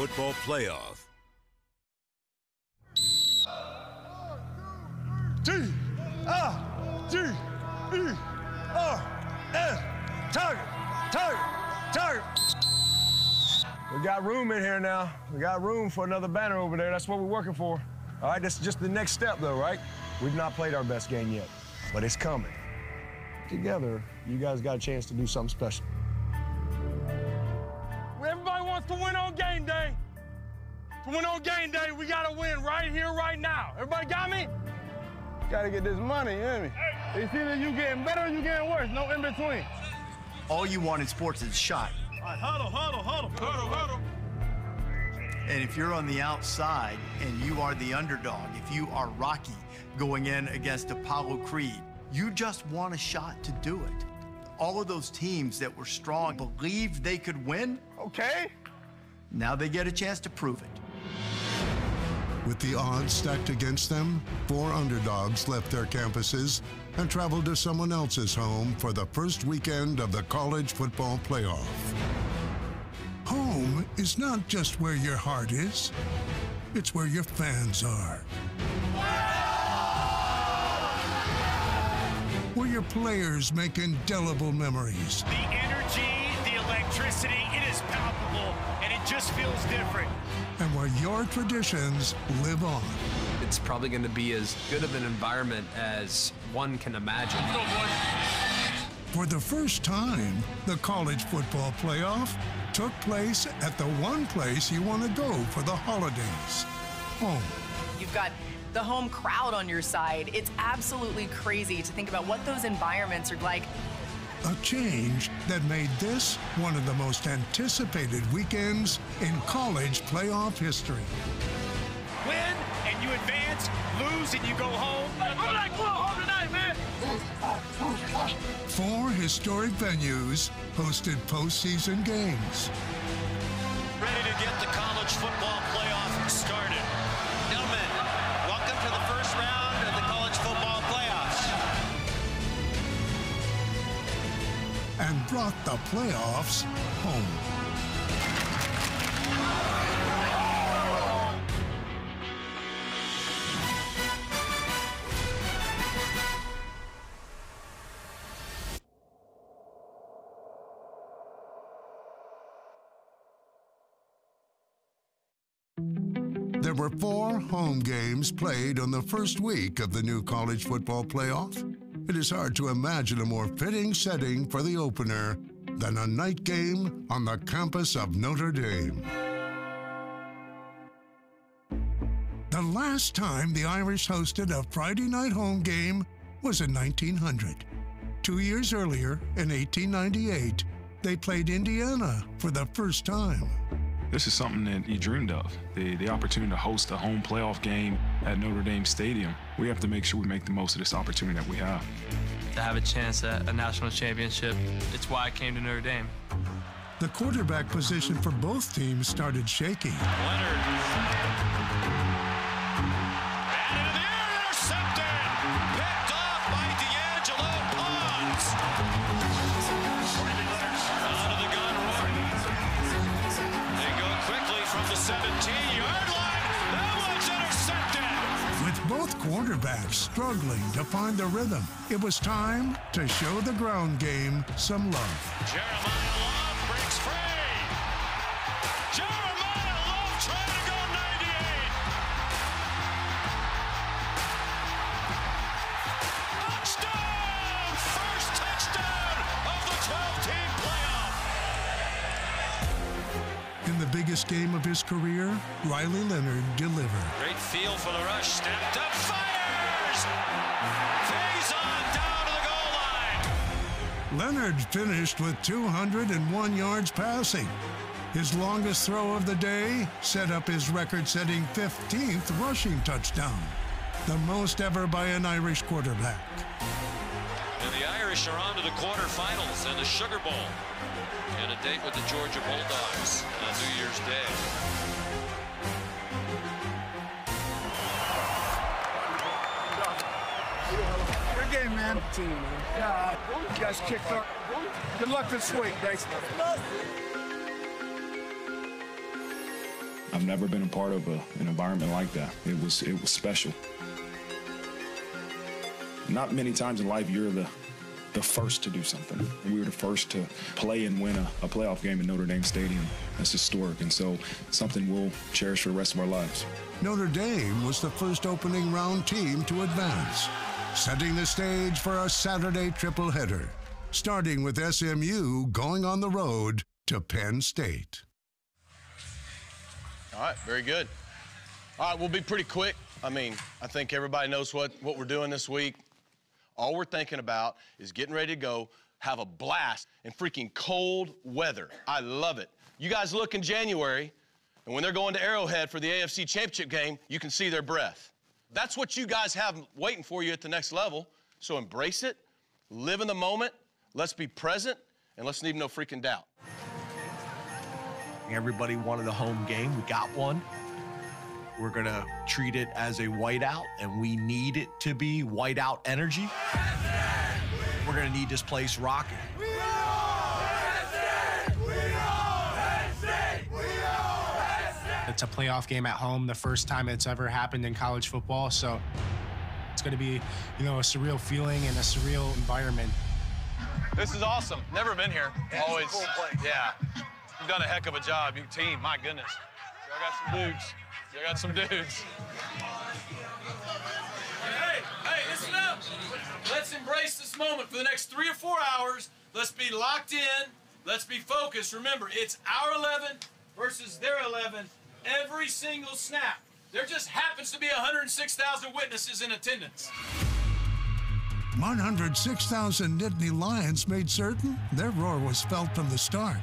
Football Playoff. T-I-G-E-R-S. Target. We got room in here now. We got room for another banner over there. That's what we're working for. All right, this is just the next step, though, right? We've not played our best game yet, but it's coming. Together, you guys got a chance to do something special. Everybody wants to win on game day. To win on game day, we got to win right here, right now. Everybody got me? Got to get this money, you hear me? It's either you getting better or you getting worse, no in between. All you want in sports is a shot. All right, huddle. And if you're on the outside and you are the underdog, if you are Rocky going in against Apollo Creed, you just want a shot to do it. All of those teams that were strong believed they could win. Okay. Now they get a chance to prove it. With the odds stacked against them, 4 underdogs left their campuses and traveled to someone else's home for the first weekend of the college football playoff. Home is not just where your heart is, it's where your fans are. Where your players make indelible memories. The energy, the electricity, it is palpable, and it just feels different. And where your traditions live on. It's probably going to be as good of an environment as one can imagine. For the first time, the college football playoff took place at the one place you want to go for the holidays, home. You've got the home crowd on your side. It's absolutely crazy to think about what those environments are like. A change that made this one of the most anticipated weekends in college playoff history. Win and you advance, lose and you go home. I'm not going home tonight, man. 4 historic venues hosted postseason games. Ready to get the college football playoff started. Gentlemen, welcome to the first round of the college football playoffs. And brought the playoffs home. There were 4 home games played on the first week of the new college football playoff. It is hard to imagine a more fitting setting for the opener than a night game on the campus of Notre Dame. The last time the Irish hosted a Friday night home game was in 1900. 2 years earlier, in 1898, they played Indiana for the first time. This is something that you dreamed of, the opportunity to host a home playoff game at Notre Dame Stadium. We have to make sure we make the most of this opportunity that we have. To have a chance at a national championship, it's why I came to Notre Dame. The quarterback position for both teams started shaky. Leonard. And into the air, intercepted. Picked off by D'Angelo Pons. Out of the gun, Roy. They go quickly from the 17-yard line. That one's intercepted. With both quarterbacks struggling to find the rhythm, it was time to show the ground game some love. Jeremiah Love breaks free. Jeremiah Love trying to go 98. Touchdown! First touchdown of the 12-team playoff. In the biggest game of his career, Riley Leonard delivered. Great feel for the rush. Stepped up, fires! Faison down to the goal line. Leonard finished with 201 yards passing. His longest throw of the day set up his record-setting 15th rushing touchdown, the most ever by an Irish quarterback. And the Irish are on to the quarterfinals and the Sugar Bowl. And a date with the Georgia Bulldogs on New Year's Day. Good game, man. Team, man. Yeah, you guys kicked up. Good luck this week, thanks. I've never been a part of an environment like that. It was special. Not many times in life you're the first to do something. We were the first to play and win a playoff game in Notre Dame Stadium. That's historic, and so something we'll cherish for the rest of our lives. Notre Dame was the first opening round team to advance, setting the stage for a Saturday triple-header, starting with SMU going on the road to Penn State. All right, very good. All right, we'll be pretty quick. I mean, I think everybody knows what we're doing this week. All we're thinking about is getting ready to go, have a blast in freaking cold weather. I love it. You guys look in January, and when they're going to Arrowhead for the AFC Championship game, you can see their breath. That's what you guys have waiting for you at the next level. So embrace it, live in the moment, let's be present, and let's leave no freaking doubt. Everybody wanted a home game. We got one. We're going to treat it as a whiteout, and we need it to be whiteout energy. We're going to need this place rocking. It's a playoff game at home, the first time it's ever happened in college football, so it's going to be, a surreal feeling and a surreal environment. This is awesome. Never been here. Always. Yeah. You've done a heck of a job, you team. My goodness. Y'all got some dudes. Y'all got some dudes. Hey, listen up. Let's embrace this moment for the next 3 or 4 hours. Let's be locked in. Let's be focused. Remember, it's our 11 versus their 11 every single snap. There just happens to be 106,000 witnesses in attendance. 106,000 Nittany Lions made certain their roar was felt from the start.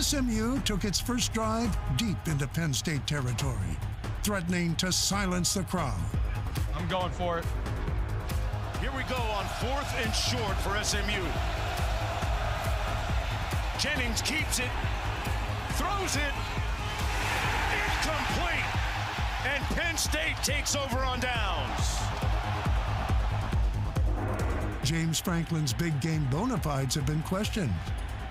SMU took its first drive deep into Penn State territory, threatening to silence the crowd. I'm going for it. Here we go on 4th and short for SMU. Jennings keeps it, throws it, incomplete, and Penn State takes over on downs. James Franklin's big game bona fides have been questioned,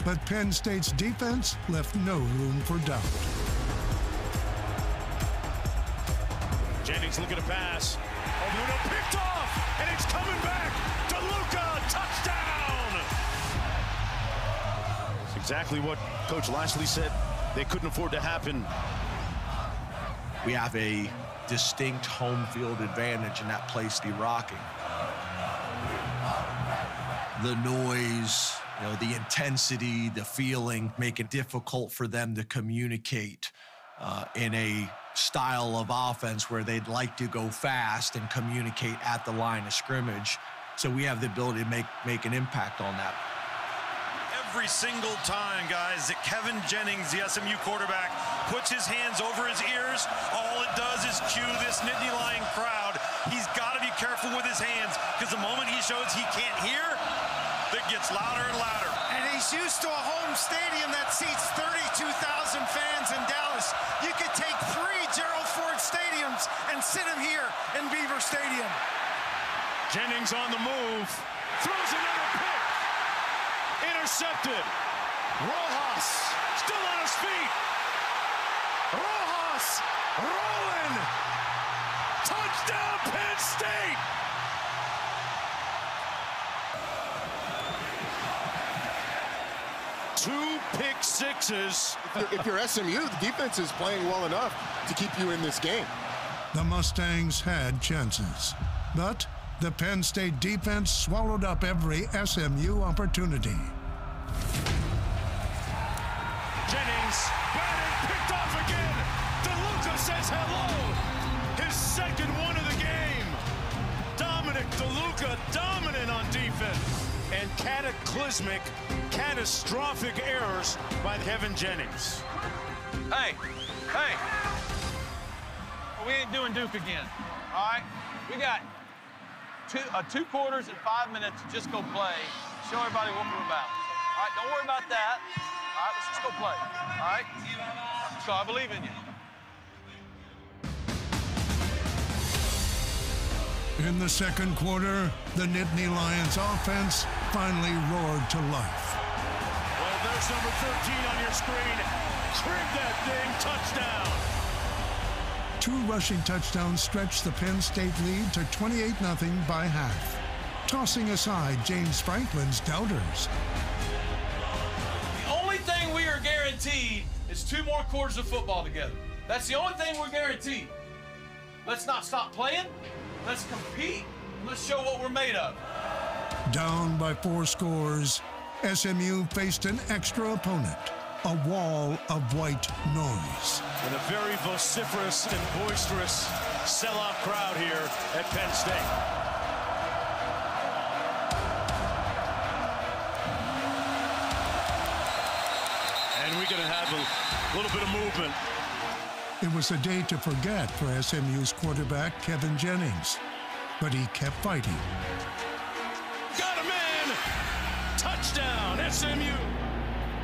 but Penn State's defense left no room for doubt. Jennings looking to pass. Bruno picked off, and it's coming back. DeLuca, touchdown! It's exactly what Coach Lashley said they couldn't afford to happen. We have a distinct home field advantage, and that place be rocking. The noise, the intensity, the feeling, make it difficult for them to communicate in a style of offense where they'd like to go fast and communicate at the line of scrimmage. So we have the ability to make an impact on that. Every single time, guys, that Kevin Jennings, the SMU quarterback, puts his hands over his ears, all it does is cue this Nittany Lion crowd. He's got to be careful with his hands, because the moment he shows he can't hear, it gets louder and louder. And he's used to a home stadium that seats 32,000 fans in Dallas. You could take 3 Gerald Ford stadiums and sit him here in Beaver Stadium. Jennings on the move, throws another pick. Intercepted. Rojas still on his feet. Rojas rolling. Touchdown, Penn State. Two pick sixes. If you're SMU, the defense is playing well enough to keep you in this game. The Mustangs had chances, but the Penn State defense swallowed up every SMU opportunity. Jennings, batted, picked off again. DeLuca says hello. His second one of the game. Dominic DeLuca dominant on defense. And catastrophic errors by Kevin Jennings. Hey. We ain't doing Duke again, all right? We got 2 quarters and 5 minutes to just go play, show everybody what we're about. All right, don't worry about that. All right, let's just go play, all right? So I believe in you. In the second quarter, the Nittany Lions offense finally roared to life. Well, there's number 13 on your screen. Crib that thing, touchdown. 2 rushing touchdowns stretched the Penn State lead to 28-0 by half, tossing aside James Franklin's doubters. The only thing we are guaranteed is 2 more quarters of football together. That's the only thing we're guaranteed. Let's not stop playing. Let's compete. Let's show what we're made of. Down by 4 scores, SMU faced an extra opponent, a wall of white noise. And a very vociferous and boisterous sellout crowd here at Penn State. And we're going to have a little bit of movement. It was a day to forget for SMU's quarterback, Kevin Jennings, but he kept fighting. Got a man! Touchdown, SMU!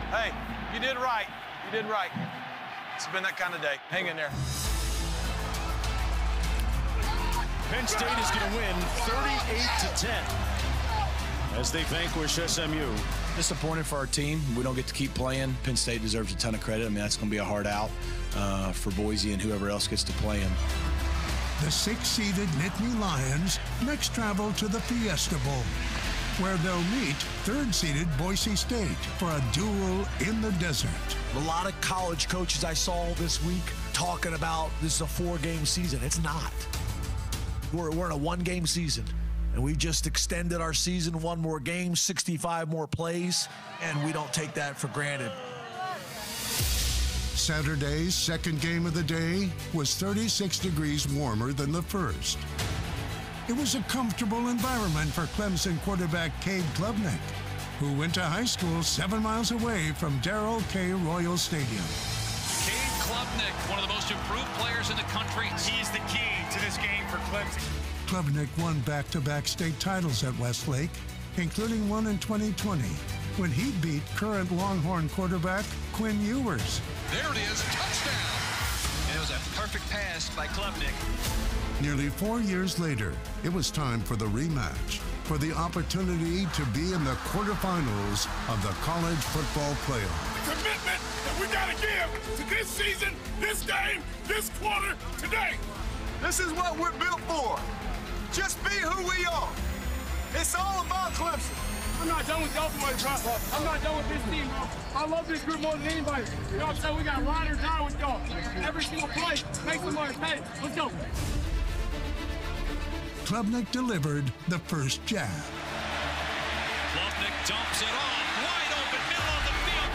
Hey, you did right. You did right. It's been that kind of day. Hang in there. Penn State is going to win 38-10 as they vanquish SMU. Disappointed for our team. We don't get to keep playing. Penn State deserves a ton of credit. I mean, that's going to be a hard out for Boise and whoever else gets to play them. The 6-seeded Nittany Lions next travel to the Fiesta Bowl, where they'll meet 3rd-seeded Boise State for a duel in the desert. A lot of college coaches I saw this week talking about this is a 4-game season. It's not. We're in a 1-game season, and we just extended our season 1 more game, 65 more plays, and we don't take that for granted. Saturday's second game of the day was 36 degrees warmer than the first. It was a comfortable environment for Clemson quarterback Cade Klubnik, who went to high school 7 miles away from Darrell K. Royal Stadium. Cade Klubnik, one of the most improved players in the country. He's the key to this game for Clemson. Klubnik won back-to-back state titles at Westlake, including one in 2020, when he beat current Longhorn quarterback Quinn Ewers. There it is, touchdown! And it was a perfect pass by Klubnik. Nearly 4 years later, it was time for the rematch, for the opportunity to be in the quarterfinals of the college football playoff. The commitment that we got to give to this season, this game, this quarter, today. This is what we're built for. Just be who we are. It's all about Clemson. I'm not done with y'all, boys, bro. I'm not done with this team, bro. I love this group more than anybody. You know what I'm saying? We got ride or die with y'all. Every single play, make somebody pay. Let's go. Klubnik delivered the first jab. Klubnik dumps it off. Wide open, middle of the field.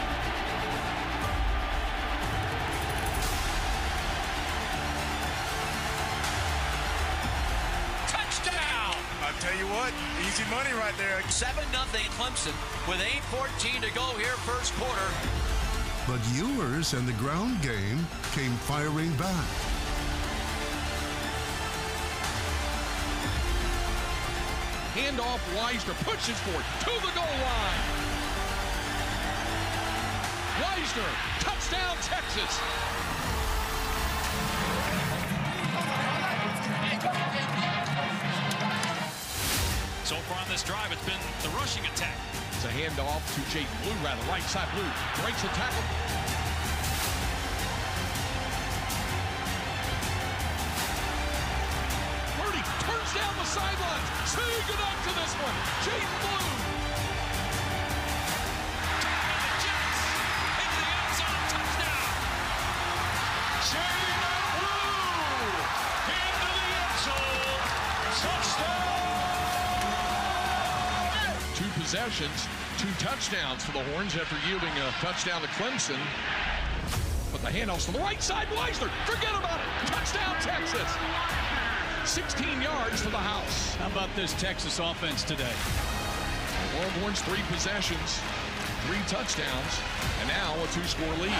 Touchdown! I'll tell you what, easy money right there. 7-0 Clemson with 8:14 to go here first quarter. But Ewers and the ground game came firing back. Handoff, Weisner pushes for it to the goal line. Weisner, touchdown Texas. So far on this drive, it's been the rushing attack. It's a handoff to Jake Blue, rather right side. Blue breaks the tackle. Purdy turns down the sidelines. Say goodnight to this one. Jake Blue. Driving the Jets into the end zone. Touchdown. Jake Blue into the end zone. Touchdown. 2 possessions, 2 touchdowns for the Horns after yielding a touchdown to Clemson. But the handoffs to the right side, Weisner, forget about it. Touchdown, Texas. 16 yards to the house. How about this Texas offense today? Longhorns 3 possessions, 3 touchdowns, and now a 2-score lead.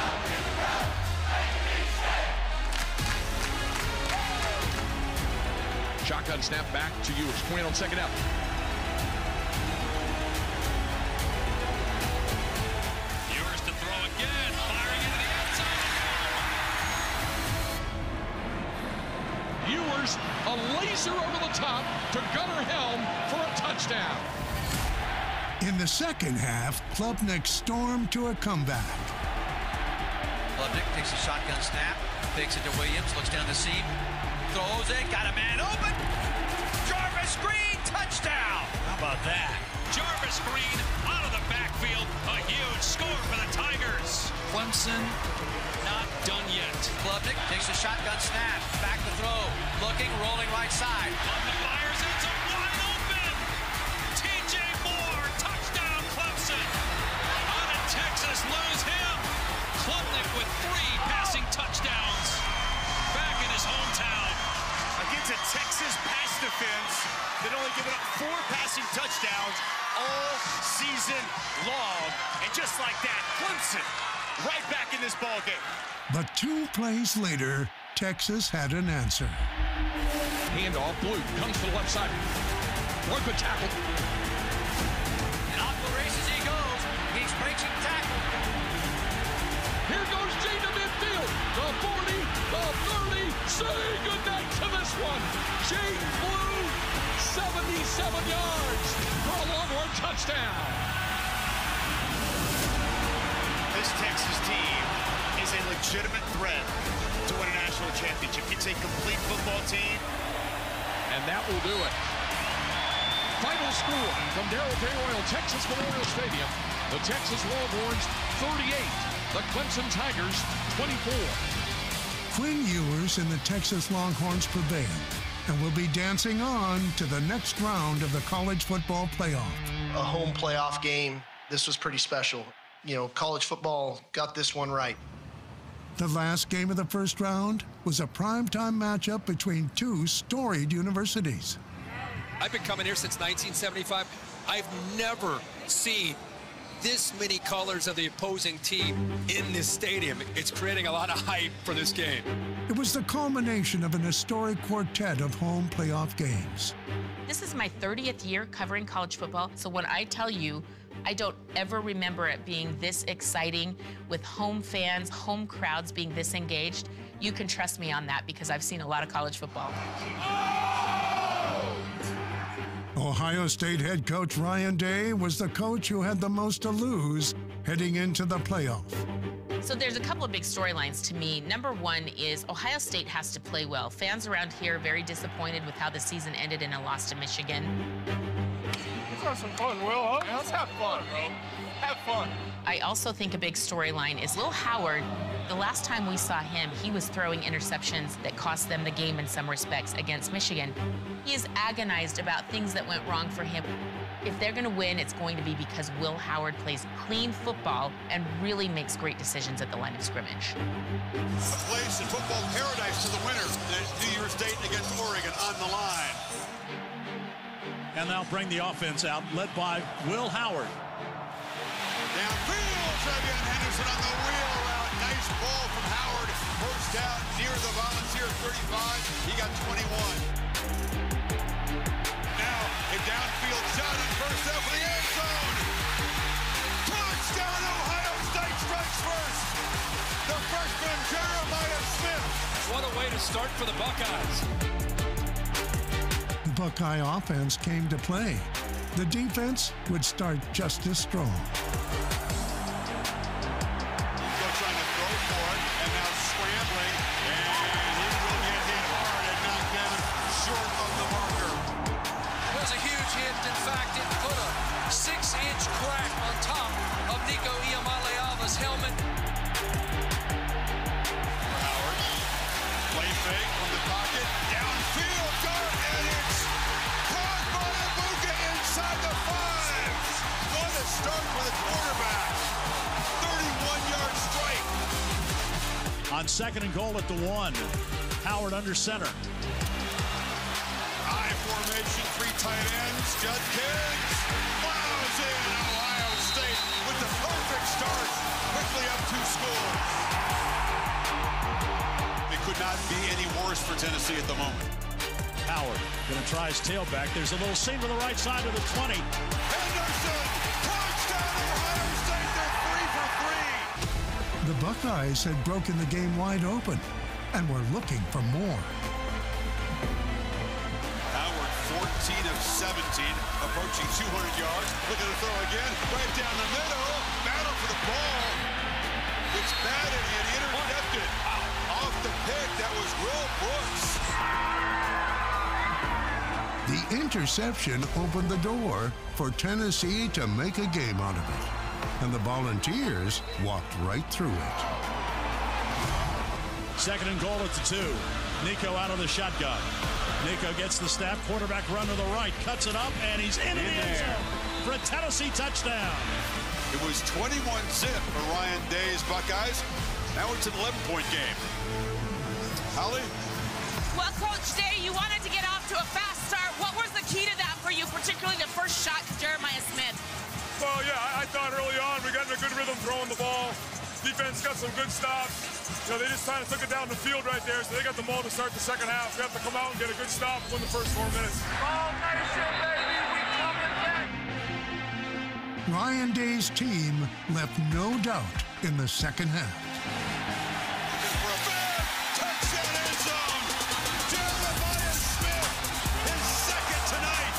Shotgun snap back to Ewers. Quinn on second out. Ewers to throw again, firing into the end zone. Ewers, a laser over the top to Gunnar Helm for a touchdown. In the second half, Klubnik stormed to a comeback. Klubnik takes a shotgun snap, Takes it to Williams, looks down the seam, throws it, got a man open. Jarvis Green, touchdown. How about that? Jarvis Green out of the backfield. A huge score for the Tigers. Clemson not done yet. Klubnik takes a shotgun snap, back to throw, looking, rolling right side. Klubnik fires, it's a wide open. TJ Moore, touchdown Clemson. How did Texas lose him? Klubnik with 3 passing touchdowns. Back in his hometown. Against a Texas pass defense that only given up 4 passing touchdowns all season long. And just like that, Clemson right back in this ball game. But 2 plays later, Texas had an answer. Handoff, Blue comes to the left side. Broke the tackle. And off the races he goes. He's breaking tackle. Here goes Gene to midfield. The 40, the 30. Say goodnight to this one. Gene Blue, 77 yards for a Longhorn touchdown. This Texas team is a legitimate threat to win a national championship. It's a complete football team. And that will do it. Final score from Darrell J. Royal Texas Memorial Stadium. The Texas Longhorns 38. The Clemson Tigers 24. Quinn Ewers and the Texas Longhorns prevailed and will be dancing on to the next round of the college football playoff. A home playoff game. This was pretty special. You know, college football got this one right. The last game of the first round was a primetime matchup between 2 storied universities. I've been coming here since 1975. I've never seen this many colors of the opposing team in this stadium. It's creating a lot of hype for this game. It was the culmination of an historic quartet of home playoff games. This is my 30th year covering college football, so when I tell you, I don't ever remember it being this exciting with home fans, home crowds being this engaged. You can trust me on that because I've seen a lot of college football. Ohio State head coach Ryan Day was the coach who had the most to lose heading into the playoff. So there's a couple of big storylines to me. Number one is Ohio State has to play well. Fans around here are very disappointed with how the season ended in a loss to Michigan. Let's have some fun, Will, huh? Yeah, let's have fun, bro. Have fun. I also think a big storyline is Will Howard. The last time we saw him, he was throwing interceptions that cost them the game in some respects against Michigan. He is agonized about things that went wrong for him. If they're going to win, it's going to be because Will Howard plays clean football and really makes great decisions at the line of scrimmage. A place in football paradise to the winner. New Year's State against Oregon on the line. And they'll bring the offense out, led by Will Howard. Downfield, Trevion Henderson on the wheel route. Nice ball from Howard. First down near the Volunteer 35. He got 21. Now a downfield shot on first down for the end zone. Touchdown, Ohio State strikes first. The freshman Jeremiah Smith. What a way to start for the Buckeyes. The Buckeye offense came to play. The defense would start just as strong. Still trying to throw for it, and now scrambling, and he will get hit hard and knocked down short of the marker. It was a huge hit. In fact, it put a 6-inch crack on top of Nico Iamaleava's helmet. Howard, play fake from the pocket, downfield, dart, and it's caught by Ibuka inside the 5. What a start for the quarterback. 31-yard strike. On 2nd and goal at the 1. Howard under center. High formation, 3 tight ends. Judkins plows in. Ohio State with the perfect start. Quickly up 2 scores. It could not be any worse for Tennessee at the moment. Howard going to try his tailback. There's a little seam to the right side of the 20. Henderson, touchdown Ohio State. They're 3 for 3. The Buckeyes had broken the game wide open and were looking for more. Howard, 14 of 17, approaching 200 yards. Looking to throw again, right down the middle. Battle for the ball. It's batted and intercepted. Off the pick. That was Will Brooks. The interception opened the door for Tennessee to make a game out of it, and the Volunteers walked right through it. 2nd and goal at the 2. Nico out of the shotgun. Nico gets the snap, quarterback run to the right, cuts it up, and he's in the end zone for a Tennessee touchdown. It was 21-zip for Ryan Day's Buckeyes. Now it's an 11-point game. Holly? Well, Coach Day, you wanted to get off to a fast start. What was the key to that for you, particularly the first shot to Jeremiah Smith? Well, yeah, I thought early on we got in a good rhythm throwing the ball. Defense got some good stops. You know, they just kind of took it down the field right there, so they got the ball to start the second half. We have to come out and get a good stop and win the first 4 minutes. Ball nation, baby, we coming back. Ryan Day's team left no doubt in the second half. Touchdown end zone. Jeremiah Smith, his second tonight.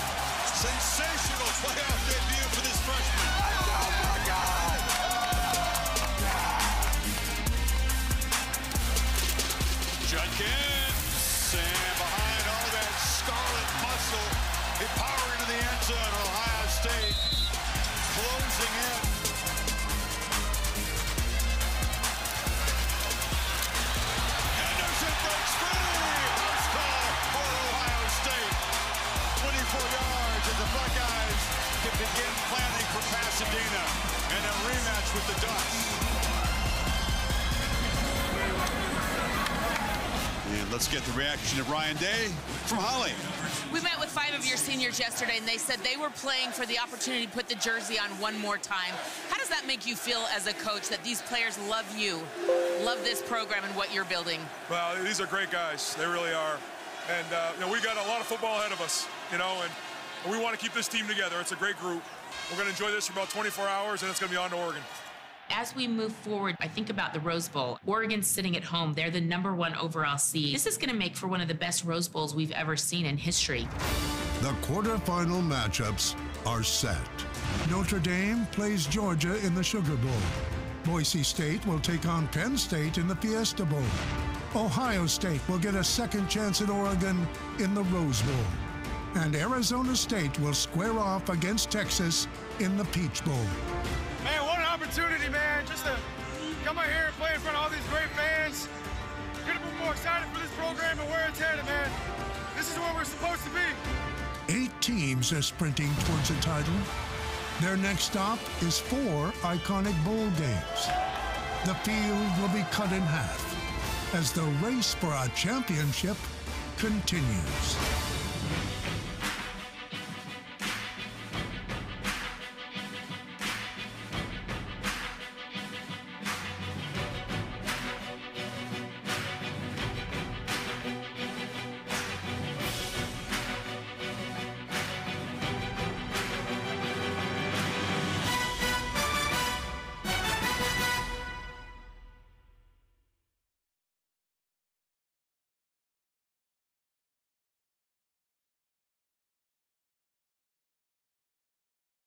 Sensational playoff debut for this freshman. Oh my God! Judkins, and behind all that scarlet muscle, he power into the end zone. Ohio State closing in. Anderson breaks free. House call for Ohio State. 24 yards as the Buckeyes can begin planning for Pasadena and a rematch with the Ducks. And let's get the reaction of Ryan Day from Holly. We met with 5 of your seniors yesterday, and they said they were playing for the opportunity to put the jersey on one more time. How does that make you feel as a coach, that these players love you, love this program and what you're building? Well, these are great guys. They really are. And, you know, we got a lot of football ahead of us, you know, and we want to keep this team together. It's a great group. We're going to enjoy this for about 24 hours, and it's going to be on to Oregon. As we move forward, I think about the Rose Bowl. Oregon's sitting at home. They're the #1 overall seed. This is going to make for one of the best Rose Bowls we've ever seen in history. The quarterfinal matchups are set. Notre Dame plays Georgia in the Sugar Bowl. Boise State will take on Penn State in the Fiesta Bowl. Ohio State will get a second chance at Oregon in the Rose Bowl. And Arizona State will square off against Texas in the Peach Bowl. Man, what an opportunity, man, just to come out here and play in front of all these great fans. Couldn't be more excited for this program and where it's headed, man. This is where we're supposed to be. 8 teams are sprinting towards a title. Their next stop is 4 iconic bowl games. The field will be cut in half as the race for a championship continues.